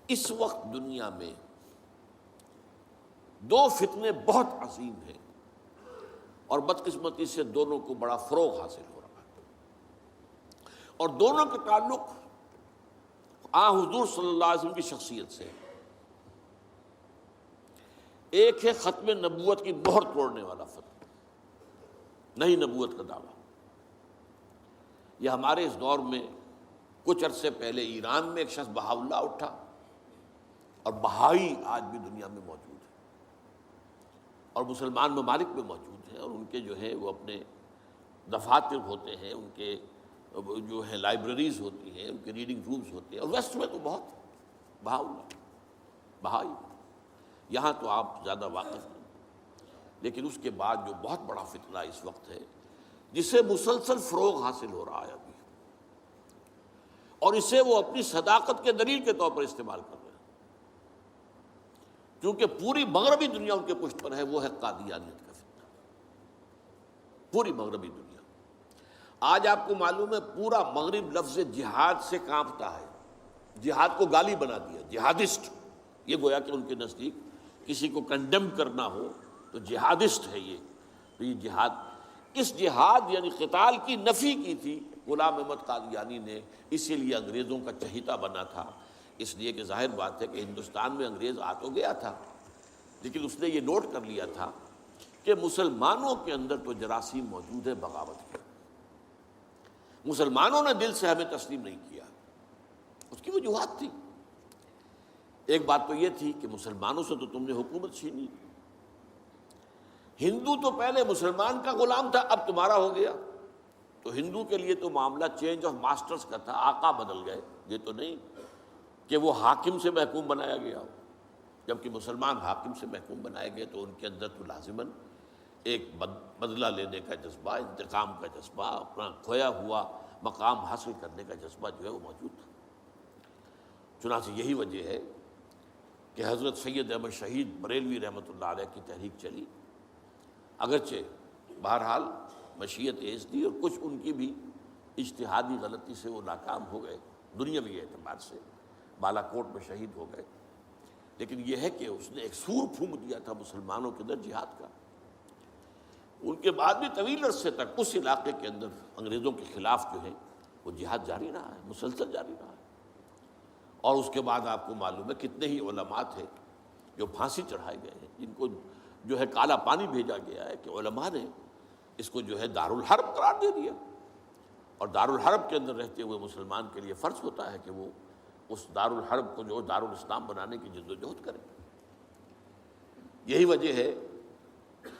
اس وقت دنیا میں دو فتنے بہت عظیم ہیں اور بدقسمتی سے دونوں کو بڑا فروغ حاصل ہو رہا ہے، اور دونوں کے تعلق حضور صلی اللہ علیہ وسلم کی شخصیت سے۔ ایک ہے ختم نبوت کی مہر توڑنے والا فتنہ، نئی نبوت کا دعویٰ۔ یہ ہمارے اس دور میں کچھ عرصے پہلے ایران میں ایک شخص بہاء اللہ اٹھا، اور بہائی آج بھی دنیا میں موجود ہے اور مسلمان ممالک میں موجود ہیں، اور ان کے جو ہے وہ اپنے دفاتر ہوتے ہیں، ان کے جو ہے لائبریریز ہوتی ہیں، ان کے ریڈنگ رومز ہوتے ہیں، اور ویسٹ میں تو بہت بہاء اللہ بہائی، یہاں تو آپ زیادہ واقف نہیں۔ لیکن اس کے بعد جو بہت بڑا فتنہ اس وقت ہے، جسے مسلسل فروغ حاصل ہو رہا ہے ابھی، اور اسے وہ اپنی صداقت کے دلیل کے طور پر استعمال کر رہے ہیں، کیونکہ پوری مغربی دنیا ان کے پشت پر ہے، وہ ہے قادیانیت کا فتنہ۔ پوری مغربی دنیا، آج آپ کو معلوم ہے پورا مغرب لفظ جہاد سے کانپتا ہے، جہاد کو گالی بنا دیا، جہادسٹ۔ یہ گویا کہ ان کے نزدیک کسی کو کنڈیم کرنا ہو تو جہادسٹ ہے یہ۔ تو یہ جہاد، اس جہاد یعنی قتال کی نفی کی تھی غلام احمد قادیانی نے، اسی لیے انگریزوں کا چہیتا بنا تھا، اس لیے کہ ظاہر بات ہے کہ ہندوستان میں انگریز آ تو گیا تھا، لیکن اس نے یہ نوٹ کر لیا تھا کہ مسلمانوں کے اندر تو جراثیم موجود ہے بغاوت کے، مسلمانوں نے دل سے ہمیں تسلیم نہیں کیا۔ اس کی وجوہات تھی، ایک بات تو یہ تھی کہ مسلمانوں سے تو تم نے حکومت چھینی، ہندو تو پہلے مسلمان کا غلام تھا، اب تمہارا ہو گیا، تو ہندو کے لیے تو معاملہ چینج آف ماسٹرز کا تھا، آقا بدل گئے، یہ تو نہیں کہ وہ حاکم سے محکوم بنایا گیا ہو۔ جبکہ مسلمان حاکم سے محکوم بنائے گئے تو ان کے اندر تو لازماً ایک بدلہ لینے کا جذبہ، انتقام کا جذبہ، اپنا کھویا ہوا مقام حاصل کرنے کا جذبہ جو ہے وہ موجود تھا۔ چنانچہ یہی وجہ ہے کہ حضرت سید احمد شہید بریلوی رحمۃ اللہ علیہ کی تحریک چلی، اگرچہ بہرحال مشیت ایز دی اور کچھ ان کی بھی اجتہادی غلطی سے وہ ناکام ہو گئے، دنیاوی اعتبار سے بالا کوٹ میں شہید ہو گئے، لیکن یہ ہے کہ اس نے ایک سور پھونک دیا تھا مسلمانوں کے اندر جہاد کا۔ ان کے بعد بھی طویل عرصے تک اس علاقے کے اندر انگریزوں کے خلاف جو ہے وہ جہاد جاری رہا ہے، مسلسل جاری رہا ہے۔ اور اس کے بعد آپ کو معلوم ہے کتنے ہی علماء تھے جو پھانسی چڑھائے گئے ہیں، جن کو جو ہے کالا پانی بھیجا گیا ہے کہ علماء نے اس کو جو ہے دارالحرب قرار دے دیا، اور دارالحرب کے اندر رہتے ہوئے مسلمان کے لیے فرض ہوتا ہے کہ وہ اس دارالحرب کو جو دارالاسلام بنانے کی جدوجہد کرے۔ یہی وجہ ہے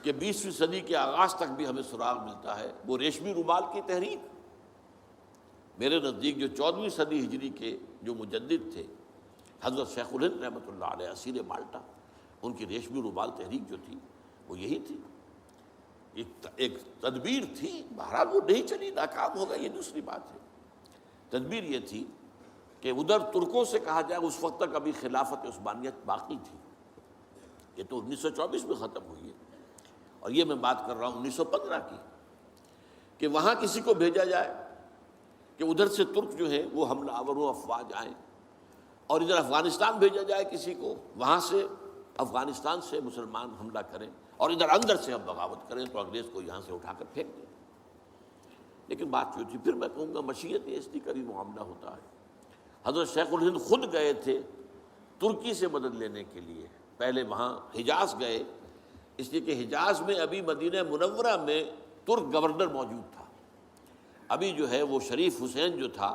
کہ 20ویں صدی کے آغاز تک بھی ہمیں سراغ ملتا ہے وہ ریشمی رومال کی تحریک۔ میرے نزدیک جو 14ویں صدی ہجری کے جو مجدد تھے حضرت شیخ الہند رحمۃ اللہ علیہ اسیر مالٹا، ان کی ریشمی رومال تحریک جو تھی وہ یہی تھی، ایک تدبیر تھی، بہرحال وہ نہیں چلی، ناکام ہو گئی، یہ دوسری بات ہے۔ تدبیر یہ تھی کہ ادھر ترکوں سے کہا جائے اس وقت تک ابھی خلافت عثمانیت باقی تھی، یہ تو 1924 میں ختم ہوئی ہے، اور یہ میں بات کر رہا ہوں 1915 کی، کہ وہاں کسی کو بھیجا جائے کہ ادھر سے ترک جو ہے وہ حملہ آور و افواج آئیں، اور ادھر افغانستان بھیجا جائے کسی کو، وہاں سے افغانستان سے مسلمان حملہ کریں اور ادھر اندر سے ہم بغاوت کریں تو انگریز کو یہاں سے اٹھا کر پھینک دیں۔ لیکن بات جو تھی، پھر میں کہوں گا مشیت ایسی کا بھی معاملہ ہوتا ہے۔ حضرت شیخ الہند خود گئے تھے ترکی سے مدد لینے کے لیے، پہلے وہاں حجاز گئے، اس لیے کہ حجاز میں ابھی مدینہ منورہ میں ترک گورنر موجود تھا، ابھی جو ہے وہ شریف حسین جو تھا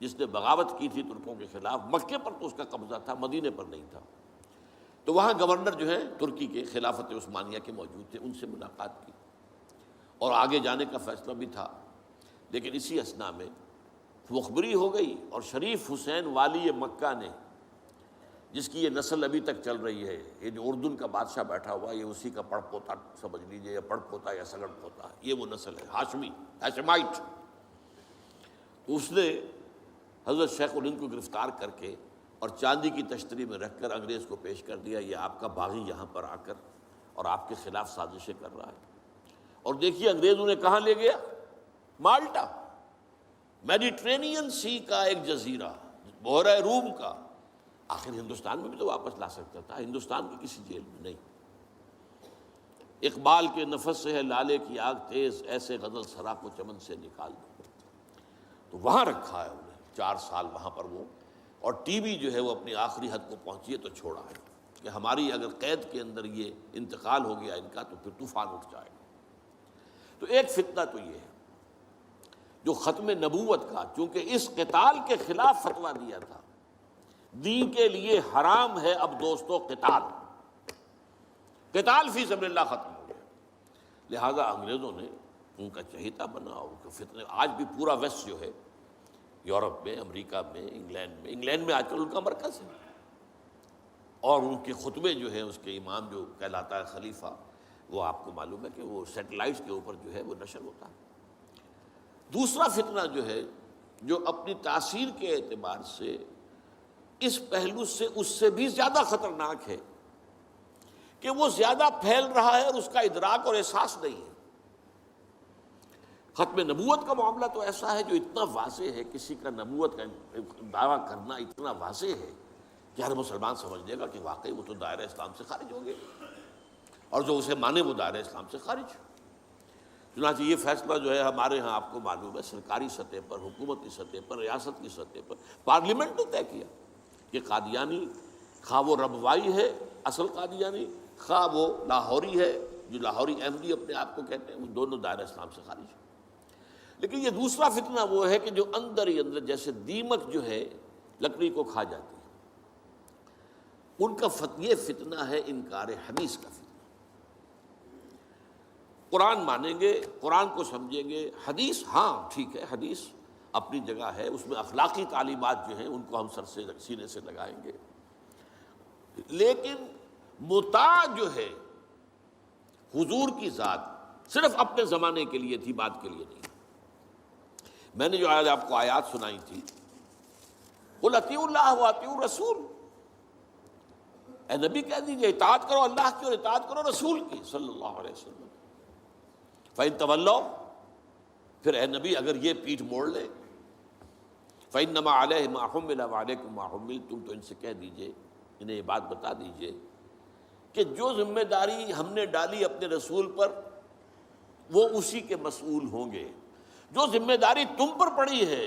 جس نے بغاوت کی تھی ترکوں کے خلاف، مکے پر تو اس کا قبضہ تھا، مدینہ پر نہیں تھا، تو وہاں گورنر جو ہے ترکی کے خلافت عثمانیہ کے موجود تھے، ان سے ملاقات کی اور آگے جانے کا فیصلہ بھی تھا۔ لیکن اسی اثناء میں مخبری ہو گئی، اور شریف حسین والی مکہ نے، جس کی یہ نسل ابھی تک چل رہی ہے، یہ جو اردن کا بادشاہ بیٹھا ہوا یہ اسی کا پڑ پوتا سمجھ لیجئے، یا پڑ پوتا یا سگڑ پوتا، یہ وہ نسل ہے ہاشمی، ہاشمائٹ۔ تو اس نے حضرت شیخ الہند کو گرفتار کر کے اور چاندی کی تشتری میں رکھ کر انگریز کو پیش کر دیا، یہ آپ کا باغی یہاں پر آ کر اور آپ کے خلاف سازشیں کر رہا ہے۔ اور دیکھیے انگریز انہیں کہاں لے گیا، مالٹا، میڈیٹرینین سی کا ایک جزیرہ، بحیرہ روم کا، آخر ہندوستان میں بھی تو واپس لا سکتا تھا، ہندوستان کی کسی جیل میں نہیں۔ اقبال کے نفس سے ہے لالے کی آگ تیز، ایسے غزل سرا کو چمن سے نکال دو، تو وہاں رکھا ہے انہیں 4 سال وہاں پر وہ، اور ٹی وی جو ہے وہ اپنی آخری حد کو پہنچی ہے تو چھوڑا ہے کہ ہماری اگر قید کے اندر یہ انتقال ہو گیا ان کا تو پھر طوفان اٹھ جائے گا۔ تو ایک فتنہ تو یہ ہے جو ختم نبوت کا، چونکہ اس قتال کے خلاف فتویٰ دیا تھا، دین کے لیے حرام ہے اب دوستو قتال فی سبیل اللہ ختم ہو گیا، لہذا انگریزوں نے ان کا چہیتا بنا، ان کے فتنے آج بھی پورا ویسٹ جو ہے، یورپ میں، امریکہ میں، انگلینڈ میں آج کل ان کا مرکز ہے، اور ان کے خطبے جو ہیں اس کے امام جو کہلاتا ہے خلیفہ، وہ آپ کو معلوم ہے کہ وہ سیٹلائٹس کے اوپر جو ہے وہ نشر ہوتا ہے۔ دوسرا فتنہ جو ہے جو اپنی تاثیر کے اعتبار سے اس پہلو سے اس سے بھی زیادہ خطرناک ہے کہ وہ زیادہ پھیل رہا ہے اور اس کا ادراک اور احساس نہیں ہے۔ ختم نبوت کا معاملہ تو ایسا ہے جو اتنا واضح ہے، کسی کا نبوت کا دعویٰ کرنا اتنا واضح ہے کہ ہر مسلمان سمجھ لے گا کہ واقعی وہ تو دائرہ اسلام سے خارج ہو گئے، اور جو اسے مانے وہ دائرہ اسلام سے خارج۔ چنانچہ یہ فیصلہ جو ہے ہمارے ہاں آپ کو معلوم ہے سرکاری سطح پر، حکومتی سطح پر، ریاست کی سطح پر، پارلیمنٹ نے طے کیا کہ قادیانی خواہ وہ ربوائی ہے اصل قادیانی، خواہ وہ لاہوری ہے جو لاہوری احمدی اپنے آپ کو کہتے ہیں، وہ دونوں دائرہ اسلام سے خارج ہیں۔ لیکن یہ دوسرا فتنہ وہ ہے کہ جو اندر ہی اندر جیسے دیمک جو ہے لکڑی کو کھا جاتی ہے، ان کا یہ فتنہ ہے انکار حدیث کا فتنہ۔ قرآن مانیں گے، قرآن کو سمجھیں گے، حدیث ہاں ٹھیک ہے، حدیث اپنی جگہ ہے، اس میں اخلاقی تعلیمات جو ہیں ان کو ہم سر سے سینے سے لگائیں گے، لیکن مطاع جو ہے حضور کی ذات صرف اپنے زمانے کے لیے تھی، بعد کے لیے نہیں۔ میں نے جو آج آپ کو آیات سنائی تھی، قل اطیعوا اللہ واطیعوا الرسول، اے نبی کہہ دیجئے اطاعت کرو اللہ کی اور اطاعت کرو رسول کی صلی اللہ علیہ وسلم۔ فَإِن تَوَلَّوْا، پھر اے نبی اگر یہ پیٹھ موڑ لے، فَإِنَّمَا عَلَيْهِ مَا حُمِّلَ وَعَلَيْكُمْ مَا حُمِّلْتُمْ، تو ان سے کہہ دیجئے، انہیں یہ بات بتا دیجئے کہ جو ذمہ داری ہم نے ڈالی اپنے رسول پر وہ اسی کے مسئول ہوں گے، جو ذمہ داری تم پر پڑی ہے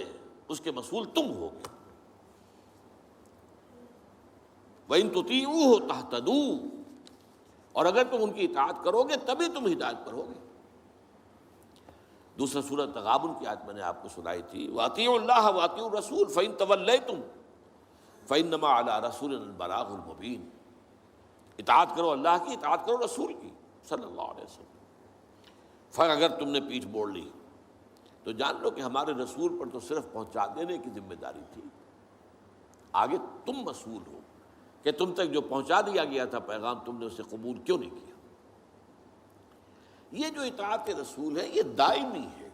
اس کے مسئول تم ہوگے۔ وَإِن تُطِيعُوهُ تَهْتَدُوا، اور اگر تم ان کی اطاعت کرو گے تبھی تم ہدایت پر ہوگے۔ دوسرا سورۃ تغابن کی آیت میں نے آپ کو سنائی تھی، وَأَطِيعُوا اللَّهَ وَأَطِيعُوا الرَّسُولَ فَإِن تَوَلَّيْتُمْ فَإِنَّمَا عَلَىٰ رَسُولِنَا الْبَلَاغُ الْمُبِينُ، اطاعت کرو اللہ کی، اطاعت کرو رسول کی صلی اللہ علیہ وسلم۔ پھر اگر تم نے پیٹھ موڑ لی تو جان لو کہ ہمارے رسول پر تو صرف پہنچا دینے کی ذمہ داری تھی، آگے تم مسئول ہو کہ تم تک جو پہنچا دیا گیا تھا پیغام تم نے اسے قبول کیوں نہیں کیا۔ یہ جو اطاعت رسول ہے یہ دائمی ہے،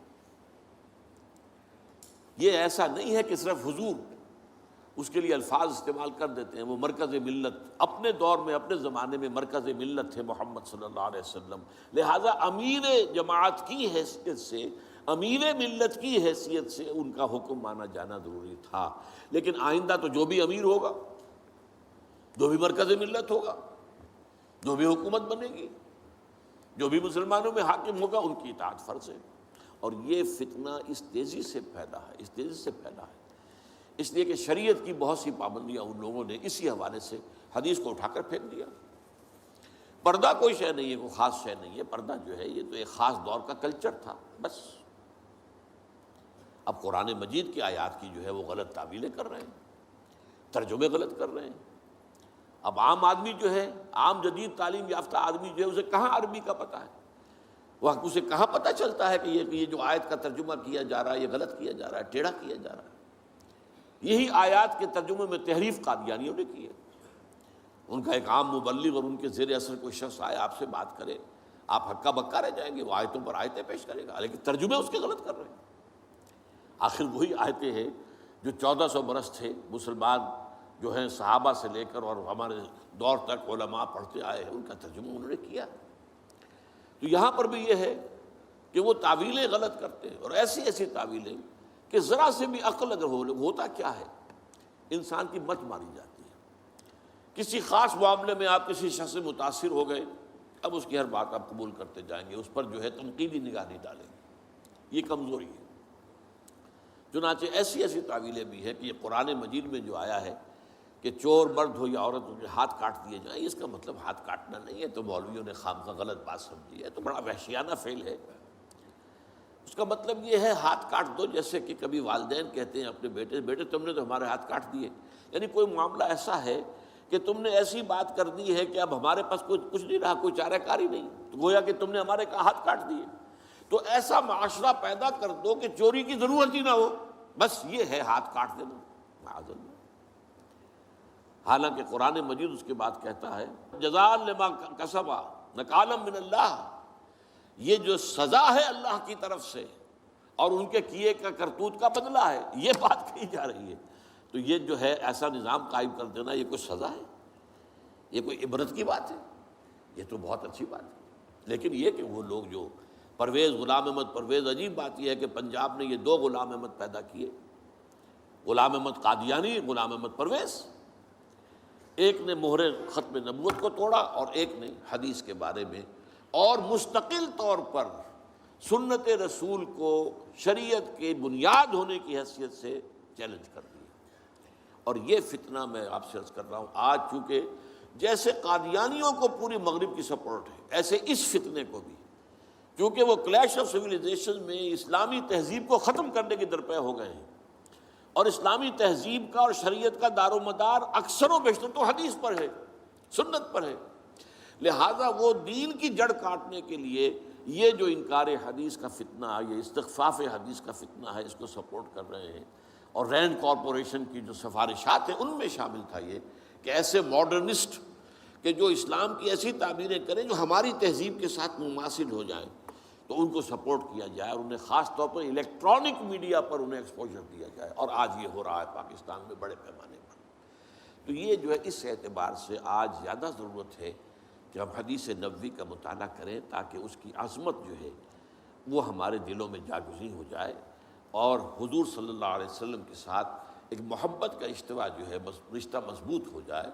یہ ایسا نہیں ہے کہ صرف حضور اس کے لیے الفاظ استعمال کر دیتے ہیں۔ وہ مرکز ملت اپنے دور میں اپنے زمانے میں مرکز ملت تھے محمد صلی اللہ علیہ وسلم، لہٰذا امیر جماعت کی حیثیت سے، امیر ملت کی حیثیت سے ان کا حکم مانا جانا ضروری تھا۔ لیکن آئندہ تو جو بھی امیر ہوگا، جو بھی مرکز ملت ہوگا، جو بھی حکومت بنے گی، جو بھی مسلمانوں میں حاکم ہوگا، ان کی اطاعت فرض ہے۔ اور یہ فتنہ اس تیزی سے پھیلا ہے، اس لیے کہ شریعت کی بہت سی پابندیاں ان لوگوں نے اسی حوالے سے حدیث کو اٹھا کر پھینک دیا۔ پردہ کوئی شے نہیں ہے، کوئی خاص شے نہیں ہے، پردہ جو ہے یہ تو ایک خاص دور کا کلچر تھا بس۔ اب قرآن مجید کی آیات کی جو ہے وہ غلط تعویلیں کر رہے ہیں، ترجمے غلط کر رہے ہیں۔ اب عام آدمی جو ہے، عام جدید تعلیم یافتہ آدمی جو ہے اسے کہاں عربی کا پتہ ہے، وہ اسے کہاں پتہ چلتا ہے کہ یہ جو آیت کا ترجمہ کیا جا رہا ہے یہ غلط کیا جا رہا ہے، ٹیڑھا کیا جا رہا ہے۔ یہی آیات کے ترجمے میں تحریف قادیانیوں نے کی ہے۔ ان کا ایک عام مبلغ اور ان کے زیر اثر کوئی شخص آئے آپ سے بات کرے، آپ ہکا بکا رہ جائیں گے، وہ آیتوں پر آیتیں پیش کرے گا، لیکن ترجمے اس کے غلط کر رہے ہیں۔ آخر وہی آیتیں ہیں جو 1400 برس تھے مسلمان جو ہیں صحابہ سے لے کر اور ہمارے دور تک علماء پڑھتے آئے ہیں، ان کا ترجمہ انہوں نے کیا۔ تو یہاں پر بھی یہ ہے کہ وہ تعویلیں غلط کرتے ہیں، اور ایسی ایسی تعویلیں کہ ذرا سے بھی عقل اگر ہوتا کیا ہے، انسان کی مت ماری جاتی ہے۔ کسی خاص معاملے میں آپ کسی شخص سے متاثر ہو گئے، اب اس کی ہر بات آپ قبول کرتے جائیں گے، اس پر جو ہے تنقیدی نگاہ نہیں ڈالیں گے، یہ کمزوری ہے۔ چنانچہ ایسی ایسی تعویلیں بھی ہیں کہ یہ قرآن مجید میں جو آیا ہے کہ چور مرد ہو یا عورت ہو جو ہاتھ کاٹ دیے جائیں، اس کا مطلب ہاتھ کاٹنا نہیں ہے، تو مولویوں نے خامخواہ غلط بات سمجھی ہے، تو بڑا وحشیانہ فعل ہے۔ اس کا مطلب یہ ہے ہاتھ کاٹ دو، جیسے کہ کبھی والدین کہتے ہیں اپنے بیٹے، بیٹے تم نے تو ہمارے ہاتھ کاٹ دیے، یعنی کوئی معاملہ ایسا ہے کہ تم نے ایسی بات کر دی ہے کہ اب ہمارے پاس کچھ نہیں رہا، کوئی چارہ کاری نہیں، تو گویا کہ تم نے ہمارے ہاتھ کاٹ دیے۔ تو ایسا معاشرہ پیدا کر دو کہ چوری کی ضرورت ہی نہ ہو، بس یہ ہے ہاتھ کاٹ دینا، معاذ اللہ۔ حالانکہ قرآن مجید اس کے بعد کہتا ہے جزاء لما کسبا نکالا من اللہ، یہ جو سزا ہے اللہ کی طرف سے اور ان کے کیے کا کرتوت کا بدلہ ہے، یہ بات کہی جا رہی ہے۔ تو یہ جو ہے ایسا نظام قائم کر دینا، یہ کوئی سزا ہے، یہ کوئی عبرت کی بات ہے، یہ تو بہت اچھی بات ہے۔ لیکن یہ کہ وہ لوگ جو پرویز غلام احمد پرویز، عجیب بات یہ ہے کہ پنجاب نے یہ دو غلام احمد پیدا کیے، غلام احمد قادیانی، غلام احمد پرویز، ایک نے مہر ختم نبوت کو توڑا اور ایک نے حدیث کے بارے میں اور مستقل طور پر سنت رسول کو شریعت کے بنیاد ہونے کی حیثیت سے چیلنج کر دیا۔ اور یہ فتنہ میں آپ سے عرض کر رہا ہوں، آج چونکہ جیسے قادیانیوں کو پوری مغرب کی سپورٹ ہے، ایسے اس فتنے کو بھی، کیونکہ وہ کلیش آف سویلائزیشن میں اسلامی تہذیب کو ختم کرنے کے درپے ہو گئے ہیں، اور اسلامی تہذیب کا اور شریعت کا دار و مدار اکثر و بیشتر تو حدیث پر ہے، سنت پر ہے، لہٰذا وہ دین کی جڑ کاٹنے کے لیے یہ جو انکار حدیث کا فتنہ، یہ استخفاف حدیث کا فتنہ ہے، اس کو سپورٹ کر رہے ہیں۔ اور رینڈ کارپوریشن کی جو سفارشات ہیں ان میں شامل تھا یہ کہ ایسے ماڈرنسٹ کہ جو اسلام کی ایسی تعبیریں کریں جو ہماری تہذیب کے ساتھ مماثل ہو جائیں، تو ان کو سپورٹ کیا جائے اور انہیں خاص طور پر الیکٹرانک میڈیا پر انہیں ایکسپوجر دیا جائے، اور آج یہ ہو رہا ہے پاکستان میں بڑے پیمانے پر۔ تو یہ جو ہے اس اعتبار سے آج زیادہ ضرورت ہے کہ ہم حدیث نبوی کا مطالعہ کریں، تاکہ اس کی عظمت جو ہے وہ ہمارے دلوں میں جاگزیں ہو جائے، اور حضور صلی اللہ علیہ وسلم کے ساتھ ایک محبت کا اشتوا جو ہے رشتہ مضبوط ہو جائے۔